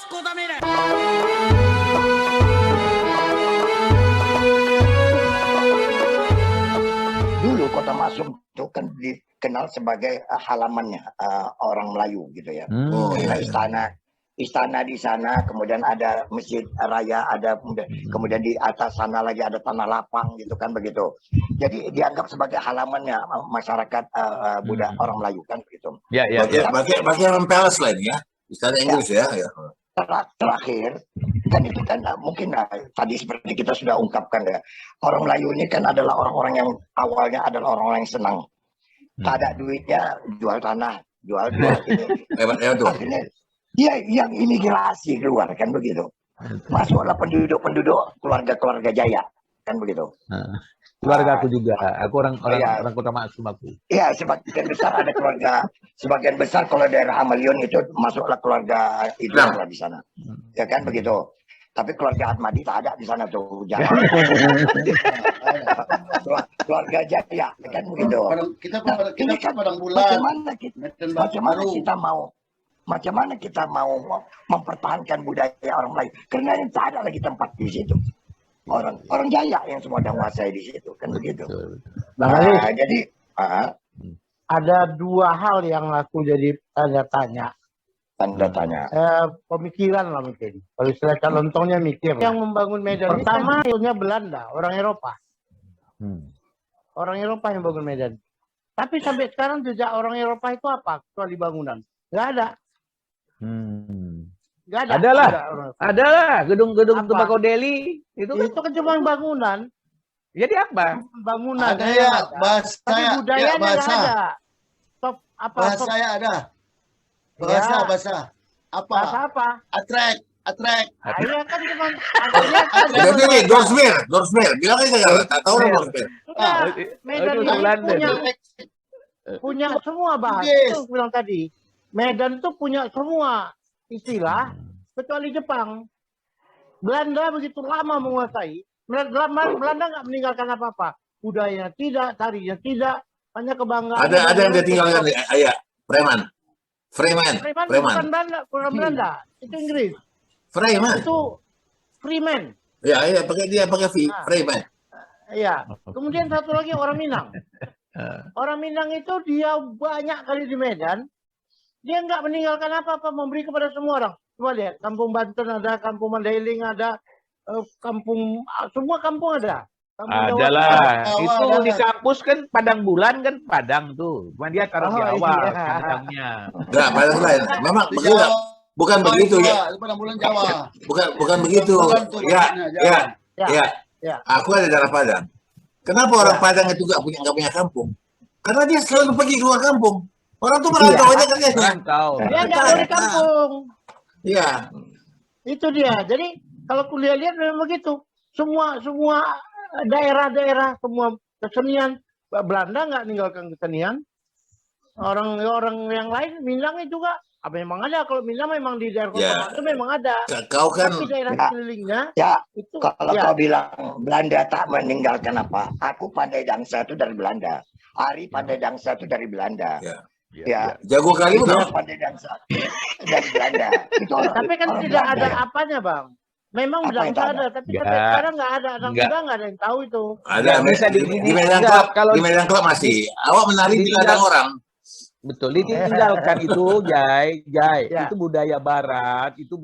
Dulu Kota Maksum itu kan dikenal sebagai halamannya orang Melayu gitu ya. Karena istana di sana, kemudian ada masjid raya, ada kemudian di atas sana lagi ada tanah lapang gitu kan begitu. Jadi dianggap sebagai halamannya masyarakat Buddha orang Melayu kan begitu. Ya, ya. Buckingham Palace lah ini ya, istana Inggris ya. Terakhir kan itu kan mungkin tadi seperti kita sudah ungkapkan ya, orang Melayu ini kan adalah orang-orang yang awalnya adalah orang-orang yang senang, tak ada duitnya jual tanah, jual ini. Akhirnya dia yang imigrasi keluar kan begitu, masuklah penduduk keluarga Jaya kan begitu. Keluarga aku juga, aku orang Kota Maksum aku. Iya, sebagian besar ada keluarga, sebagian besar kalau daerah Amalion itu masuklah keluarga itu lah di sana, ya kan begitu. Tapi keluarga Ahmadi tak ada di sana tuh, jangan. Keluarga Jaya, kan begitu. Kita padang bulan. Macam mana kita mau mempertahankan budaya orang Melayu? Karena yang tak ada lagi tempat di situ. Orang Jaya yang semua dah menguasai di situ kan begitu. Jadi ada dua hal yang aku jadi tanda tanya. Pemikiran lah mungkin. Kalau istilah calontongnya mikir. Yang membangun Medan pertama itu Belanda, orang Eropa. Orang Eropa yang bangun Medan. Tapi sampai sekarang jejak orang Eropa itu apa? Kecuali bangunan. Nggak ada. Nggak ada. Adalah gedung-gedung Tembakau Delhi itu kan cuma bangunan. Jadi apa? Bangunan. Ada ya, bahasa. Tapi budayanya nggak ada. Bahasa ya ada. Bahasa. Apa? Attract. Iya kan cuma. Berarti ini Dorsmer. Bilang aja nggak tahu Dorsmer. Medan punya semua bahasa. Itu bilang tadi. Medan itu punya semua istilah kecuali Jepang. Belanda begitu lama menguasai. Belanda nggak meninggalkan apa-apa. Budaya tidak, tarinya tidak, hanya kebanggaan. Ada yang dia tinggalkan, ayah, Freeman. Bukan Belanda, itu Inggris. Freeman. Itu Freeman. Ya, pakai Freeman. Iya. Kemudian satu lagi orang Minang. Orang Minang itu dia banyak kali di Medan. Dia nggak meninggalkan apa-apa, memberi kepada semua orang. Coba lihat, Kampung Banten ada, Kampung Mandailing ada, semua kampung ada. Adalah, itu di kampus kan Padang Bulan kan Padang tuh. Cuma dia taruh di awal kandangnya. Enggak, Padang lain. Memang begitu. Bukan begitu ya. Padang Bulan Jawa. Bukan begitu. Ya. Aku ada daerah Padang. Kenapa orang Padang itu nggak punya kampung? Karena dia selalu pergi keluar kampung. Orang tuh merantau aja kan dia. Dia nggak mau di kampung. Iya. Itu dia. Jadi kalau kuliah lihat memang begitu. Semua daerah-daerah, semua kesenian. Belanda nggak meninggalkan kesenian. Orang yang lain, Minangnya juga. Memang ada. Kalau Minang memang di daerah kota itu memang ada. Kau kan. Tapi daerah sekelilingnya. Itu kalau kau bilang Belanda tak meninggalkan apa. Aku Pandai Dangsa itu dari Belanda. Ari Pandai Dangsa itu dari Belanda. Ya. Jago kali udah. Pandai Dangsa dari Belanda. Tapi kan tidak ada apanya, Bang. Memang Dangsa ada, tapi sampai sekarang nggak ada. Anak muda nggak ada yang tahu itu. Ada, bisa di Medan Club. Di Medan Club masih. Awak menari di ladang orang. Betul, ditinggalkan itu, Jai. Itu budaya Barat, itu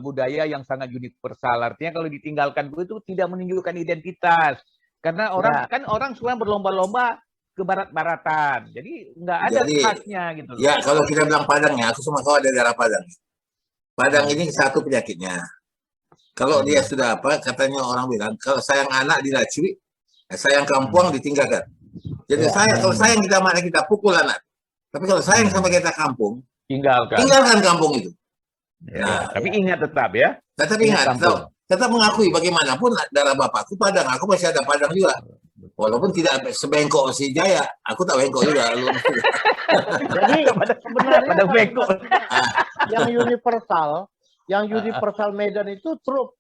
budaya yang sangat universal. Artinya kalau ditinggalkan itu tidak menunjukkan identitas. Karena orang semua berlomba-lomba ke barat-baratan. Jadi nggak ada khasnya gitu. Ya, kalau kita bilang Padang ya, aku semua kau ada daerah Padang. Padang ini satu penyakitnya. Kalau dia sudah katanya orang bilang, kalau sayang anak dilacui, sayang kampung ditinggalkan. Jadi kalau sayang kita pukul anak. Tapi kalau sayang sama kita kampung, tinggalkan kampung itu. Tapi ingat tetap ya. Tetap ingat, tetap mengakui bagaimanapun darah bapakku Padang, aku masih ada Padang juga. Walaupun tidak sebengkok si Jaya, aku tak bengkok juga. Jadi sebenarnya bengkok. Yang universal Medan itu trup.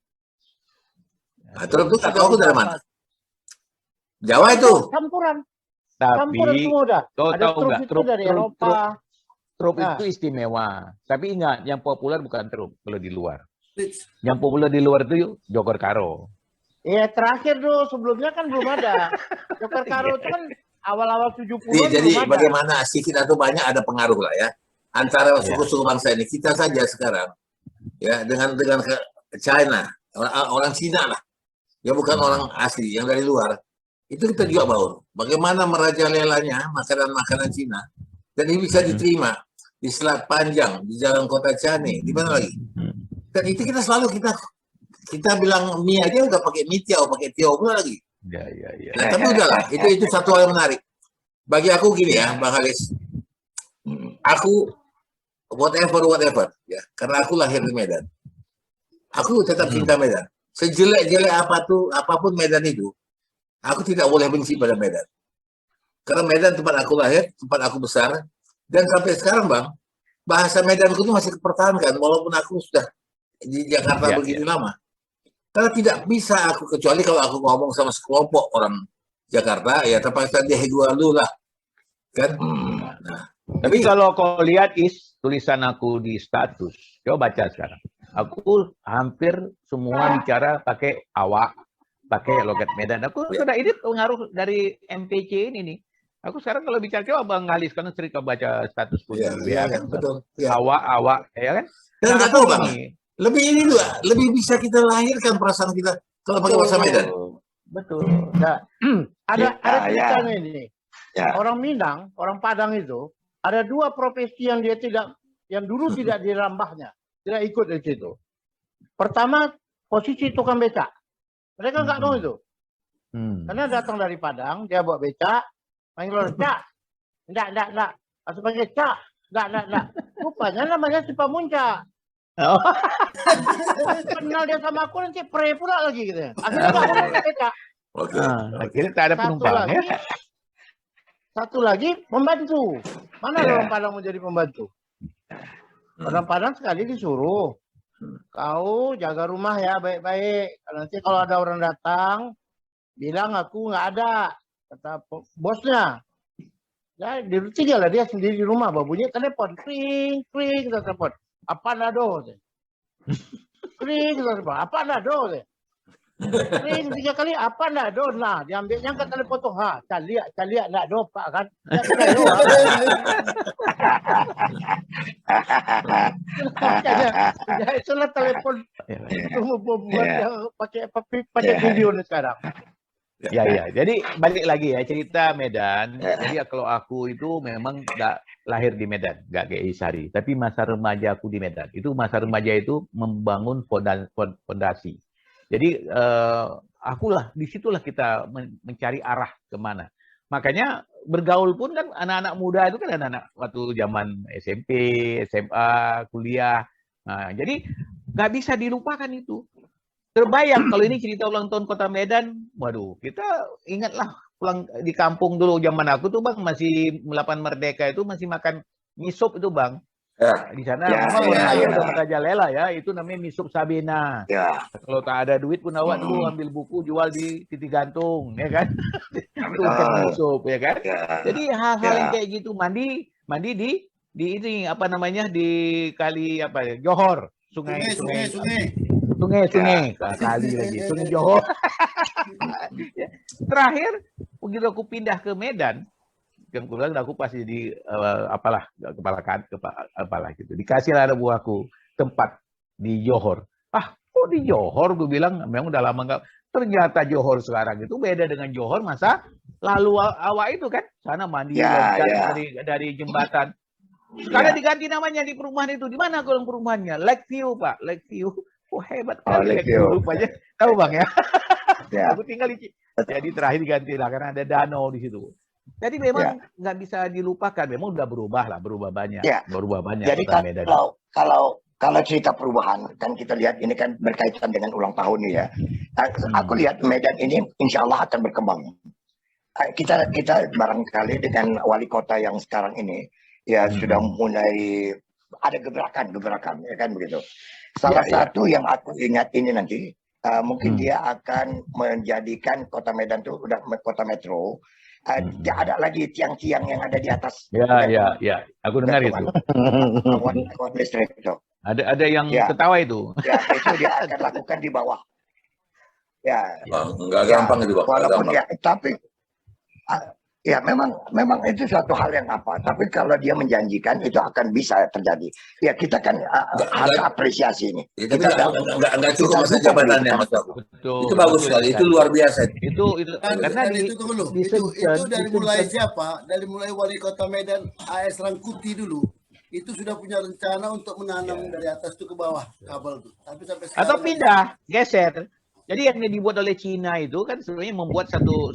Trup itu aku dari mana? Jawa itu. Campuran. Tapi semua udah. kau ada tahu nggak? Trup dari Eropa. Trup itu istimewa. Tapi ingat, yang populer bukan Trup kalau di luar. Yang populer di luar itu Joker Karo. Iya, terakhir dulu, sebelumnya kan belum ada. Joker Karo itu kan awal-awal 70-an Jadi belum ada. bagaimana sedikit atau banyak ada pengaruh lah ya antara suku-suku bangsa ini. Kita saja sekarang ya dengan China, orang Cina lah. Ya bukan orang asli yang dari luar. Itu kita juga baur. Bagaimana merajalelanya makanan-makanan Cina dan ini bisa diterima di Selat Panjang, di Jalan Kota Cane, di mana lagi? Dan itu kita selalu kita bilang mie aja udah pakai mie tiao, pakai tiao pula lagi. Ya. Nah, tapi udahlah, itu satu hal yang menarik. Bagi aku gini ya, Bang Halis. Aku whatever ya, karena aku lahir di Medan. Aku tetap cinta Medan. Sejelek-jelek apapun Medan itu, aku tidak boleh benci pada Medan. Karena Medan tempat aku lahir, tempat aku besar, dan sampai sekarang Bang, bahasa Medanku itu masih dipertahankan walaupun aku sudah di Jakarta begini lama. Karena tidak bisa aku, kecuali kalau aku ngomong sama sekelompok orang Jakarta, ya terpaksa dia dua lu lah. Kan? Nah, tapi kalau kau lihat tulisan aku di status, coba baca sekarang. Aku hampir semua bicara pakai awak, pakai logat Medan. Aku sudah ini pengaruh dari MPC ini nih. Aku sekarang kalau bicara, coba Bang Halis, karena sering baca status pun. Kan? Betul. Ya. Awak, ya kan? Dan nggak tahu Bang, lebih ini juga, lebih bisa kita lahirkan perasaan kita kalau pakai bahasa Medan. Betul. Nah, ada ceritanya ini. Ya. Orang Minang, orang Padang itu, ada dua profesi yang dulu tidak dirambahnya, tidak ikut di situ. Pertama, posisi tukang becak. Mereka nggak mau itu. Karena datang dari Padang, dia bawa becak, panggil orang, Cak. Enggak. Harus panggil Cak. Enggak. Rupanya namanya si Pamunca. Kenal dia sama aku, nanti pre pula lagi gitu. Akhirnya aku pakai becak. Akhirnya tak ada penumpang ya. Satu lagi, pembantu. Mana orang Padang mau jadi pembantu? Orang Padang sekali disuruh. Kau jaga rumah ya baik-baik. Nanti kalau ada orang datang, bilang aku nggak ada. Kata bosnya. Ya, tinggal lah dia sendiri di rumah. Bunyi telepon. Kring, kita telepon. Apa nado? Kring, kita telepon. Apa nado? Kring 3 kali. Apa nado? Nah, diambilnya ke telepon tuh. Caliak nado pak kan. Ya, itulah telepon buat yang pakai video sekarang. Ya. Jadi balik lagi ya cerita Medan. Jadi kalau aku itu memang nggak lahir di Medan, nggak kayak Isari. Tapi masa remaja aku di Medan. Itu masa remaja itu membangun fondasi. Jadi akulah disitulah kita mencari arah kemana. Makanya bergaul pun kan anak-anak muda itu kan anak-anak waktu zaman SMP, SMA, kuliah. Nah, jadi nggak bisa dilupakan itu. Terbayang kalau ini cerita ulang tahun Kota Medan, waduh, kita ingatlah pulang di kampung dulu zaman aku tuh Bang, masih 8 Merdeka itu masih makan mie sup itu Bang. Di sana memang udah merajalela ya, itu namanya mie sup Sabena. Kalau tak ada duit pun awak dulu ambil buku jual di titik gantung, ya kan? Itu mie sup, ya kan? Jadi hal-hal yang kayak gitu, mandi di ini apa namanya di kali apa ya, Johor, sungai. Kali lagi, Sungai Johor. Terakhir, begitu aku pindah ke Medan, kemudian aku pasti jadi kepala gitu. Dikasihlah ada buahku tempat di Johor. Kok di Johor? Gue bilang memang udah lama nggak. Ternyata Johor sekarang itu beda dengan Johor masa lalu awal itu kan. Sana mandi dari jembatan. Sekarang diganti namanya di perumahan itu. Di mana kolong perumahannya? Lakeview Pak, Lakeview. Oh hebat kali rupanya. Tahu Bang ya? Aku tinggal di. Jadi terakhir diganti lah karena ada danau di situ. Jadi memang nggak bisa dilupakan. Memang udah berubah banyak. Berubah banyak. Jadi kalau cerita perubahan kan kita lihat ini kan berkaitan dengan ulang tahun ini ya. Aku lihat Medan ini insya Allah akan berkembang. Kita barangkali dengan wali kota yang sekarang ini ya sudah mulai ada gebrakan ya kan begitu. Salah satu yang aku ingat ini nanti mungkin dia akan menjadikan Kota Medan itu udah kota metro Tidak ada lagi tiang-tiang yang ada di atas. Ya. Aku dengar itu. Awan listrik itu. Ada yang ketawa itu. Ya, itu dia akan lakukan di bawah. Ya. Enggak gampang itu, Pak. Walaupun ya, tapi ya memang itu suatu hal yang apa. Tapi kalau dia menjanjikan itu akan bisa terjadi. Ya kita kan harus apresiasi ini. Ya, tapi enggak cukup masa jabatannya, Mas. Betul, itu bagus sekali, itu luar biasa. Itu karena itu dari mulai siapa? Dari mulai wali kota Medan AS Rangkuti dulu. Itu sudah punya rencana untuk menanam dari atas itu ke bawah kabel itu. Tapi sampai sekarang atau pindah, geser. Jadi yang dibuat oleh Cina itu kan sebenarnya membuat satu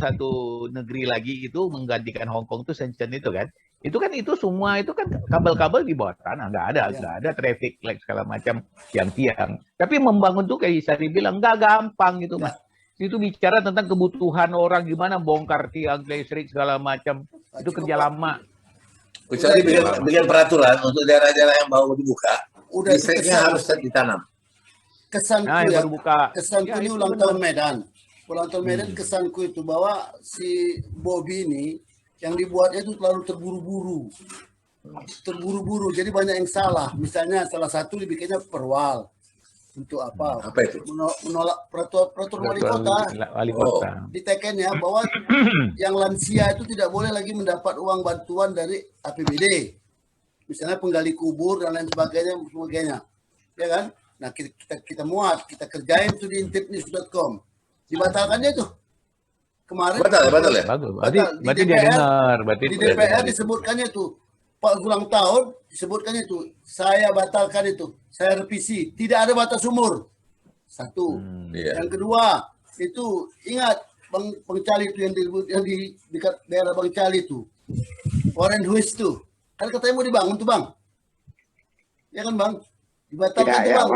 negeri lagi itu menggantikan Hong Kong itu Shenzhen itu kan. Itu semua itu kan kabel-kabel di bawah tanah, nggak ada traffic light segala macam tiang-tiang. Tapi membangun tuh kayak Sari bilang nggak gampang gitu Mas. Itu bicara tentang kebutuhan orang gimana bongkar tiang listrik segala macam. Itu kerja lama. Kecuali bikin peraturan untuk daerah-daerah yang baru dibuka, listriknya harus ditanam. Kesanku ini ulang tahun Medan. Ulang tahun Medan kesanku itu bahwa si Bobby ini yang dibuatnya itu terlalu terburu-buru. Jadi banyak yang salah. Misalnya salah satu dibikinnya perwal. Untuk apa? Apa itu? Menolak peraturan wali kota. Di tekennya bahwa yang lansia itu tidak boleh lagi mendapat uang bantuan dari APBD. Misalnya penggali kubur dan lain sebagainya. Ya kan? Nah, kita muat, kita kerjain tuh di intipnews.com. Dibatalkannya tuh. Kemarin batal ya? Bagus. Berarti dia dengar, di DPR disebutkannya tuh. Pak ulang tahun disebutkannya itu. Saya batalkan itu. Saya revisi. Tidak ada batas umur. Satu. Yang kedua, itu ingat Bang Cali itu yang di dekat daerah Bang Cali itu. Warren Huis tuh. Kan katanya mau dibangun tuh, Bang. Ya kan, Bang? Dibatalkan tuh Bang.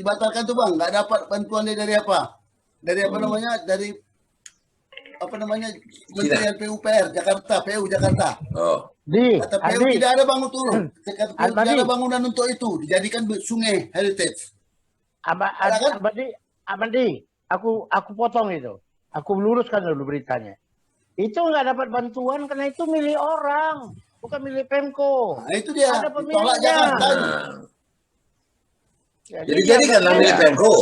Dibatalkan tuh Bang. Nggak dapat bantuan dari apa? Dari apa namanya? Dari Kementerian PUPR Jakarta, PU Jakarta. Kata PU tidak ada bangun turun. Kata PU tidak ada bangunan untuk itu. Dijadikan sungai heritage. Abadi, aku potong itu. Aku luruskan dulu beritanya. Itu nggak dapat bantuan karena itu milik orang, bukan milik Pemko. Nah, itu dia. Ada Ditolak Jakarta. Jadi kan milik Pemko.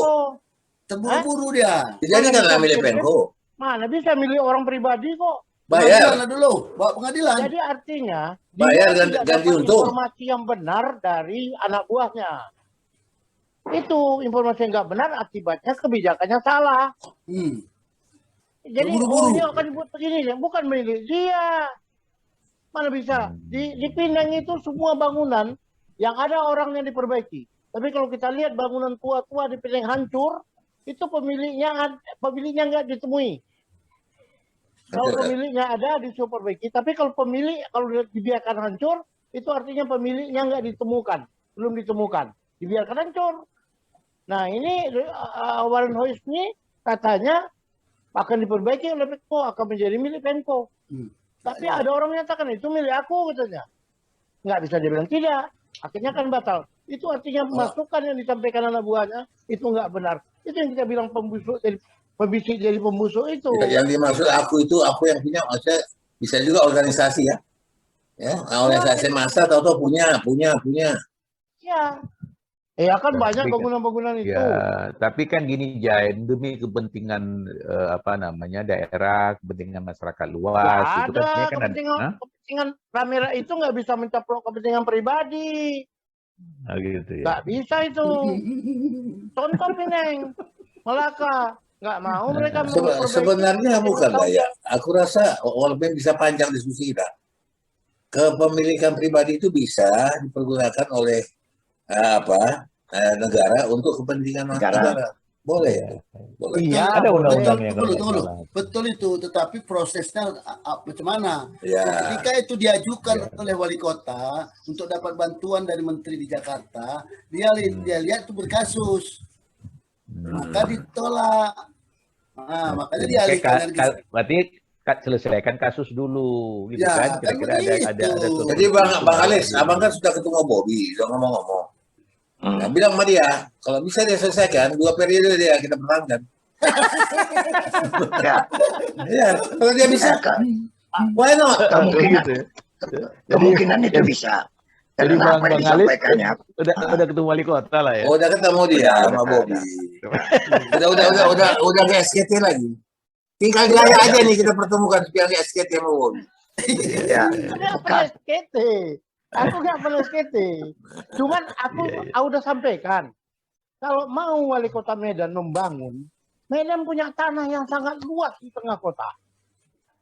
Terburu-buru dia. Jadi kan milik Pemko. Mana bisa milik orang pribadi kok. Bayar dulu, bawa pengadilan. Jadi artinya bayar ganti untung. Informasi yang benar dari anak buahnya. Itu informasi yang nggak benar akibatnya kebijakannya salah. Jadi ini akan dibuat begini, bukan milik dia. Mana bisa di Pinang itu semua bangunan yang ada orangnya diperbaiki. Tapi kalau kita lihat bangunan tua-tua di Pinang hancur, itu pemiliknya nggak ditemui. Kalau pemiliknya ada diperbaiki, tapi kalau dibiarkan hancur, itu artinya pemiliknya nggak ditemukan, belum ditemukan, dibiarkan hancur. Nah ini Warren Huis ini katanya akan diperbaiki oleh Pemko, akan menjadi milik Pemko. Tapi ada orang menyatakan itu milik aku katanya, nggak bisa dibilang tidak, akhirnya kan batal. Itu artinya masukan yang disampaikan anak buahnya itu nggak benar. Itu yang kita bilang pembisik jadi pembusuk itu. Yang dimaksud aku itu aku yang punya, maksudnya bisa juga organisasi ya. Ya, organisasi massa atau punya. Ya kan banyak bangunan-bangunan itu. Ya, tapi kan gini Jai, demi kepentingan daerah, kepentingan masyarakat luas, itu kan kepentingan kamera itu nggak bisa mencaplok kepentingan pribadi. Nah, gitu ya. Nggak bisa itu. Contoh Pineng, Melaka, nggak mau mereka. Sebenarnya bukan lah ya. Aku rasa walaupun bisa panjang diskusi kita, kepemilikan pribadi itu bisa dipergunakan oleh negara untuk kepentingan negara. Boleh ya. Boleh. Iya, ada undang-undangnya. Betul itu, tetapi prosesnya macam mana? Ya. Ketika itu diajukan oleh wali kota untuk dapat bantuan dari menteri di Jakarta, dia lihat itu berkasus. Maka ditolak. Nah, makanya dialihkan. Berarti selesaikan kasus dulu, gitu ya, kan? Kira-kira ada. Jadi Bang Alis, abang kan sudah ketemu Bobby, sudah ngomong-ngomong. Nah, bilang sama dia, kalau bisa dia selesaikan 2 periode dia kita pertahankan. Ya, Ya, kalau dia bisa, why not? kemungkinan, Gitu ya. kemungkinan itu bisa. Jadi Karena apa yang Bang Alis disampaikannya, udah ketemu wali kota lah ya. Oh, udah ketemu dia sama Bobby. Udah ke SKT lagi. Tinggal gaya aja nih kita pertemukan biar ke SKT sama Bobby. ya, Nggak pernah SKT. Aku nggak pernah SKT. Cuman aku udah sampaikan. Kalau mau wali kota Medan membangun, Medan punya tanah yang sangat luas di tengah kota.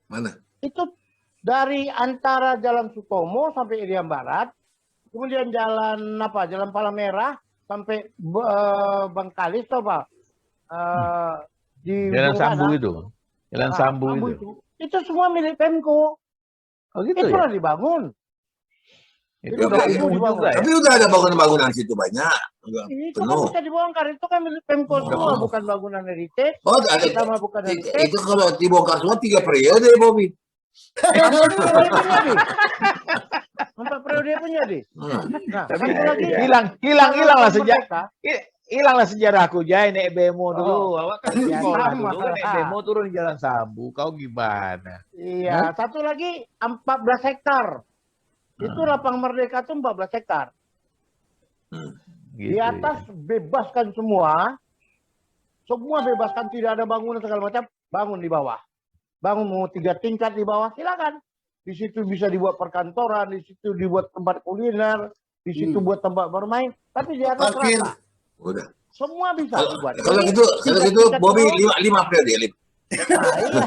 Mana? Itu dari antara Jalan Sutomo sampai Irian Barat, kemudian jalan Jalan Palamera sampai Bangkalis atau apa? Di Jalan Bung Sambu Karno. itu. Jalan Sambu itu. Itu semua milik Pemko. Oh gitu Itu ya. udah dibangun. Itu Itu udah kan penuh dibangun. juga ya. Tapi udah ada bangunan-bangunan situ banyak. Udah Itu kan penuh. bisa dibongkar. Itu kan milik Pemko semua, bukan bangunan heritage. Oh, ada. Sama bukan heritage. Itu kalau dibongkar semua 3 periode, Bobby. 4 periode punya di. 4 periode punya di. Nah, Tapi satu lagi. hilanglah sejarah. Merdeka. Hilanglah sejarahku Jai naik bemo dulu. Awak kan Ya, sekolah sama. dulu kan naik bemo turun di Jalan Sambu. Kau gimana? Iya, satu lagi 14 hektar. Itu lapang Merdeka itu 14 hektar. Gitu Di atas bebaskan semua. Semua bebaskan, tidak ada bangunan segala macam, bangun di bawah. Bangun mau 3 tingkat di bawah, silakan. Di situ bisa dibuat perkantoran, di situ dibuat tempat kuliner, di situ buat tempat bermain, tapi di atas Parkir. rata. Udah. Semua bisa dibuat. Kalau Jadi, gitu tiga tingkat Bobby di bawah. 5 periode. Nah, iya.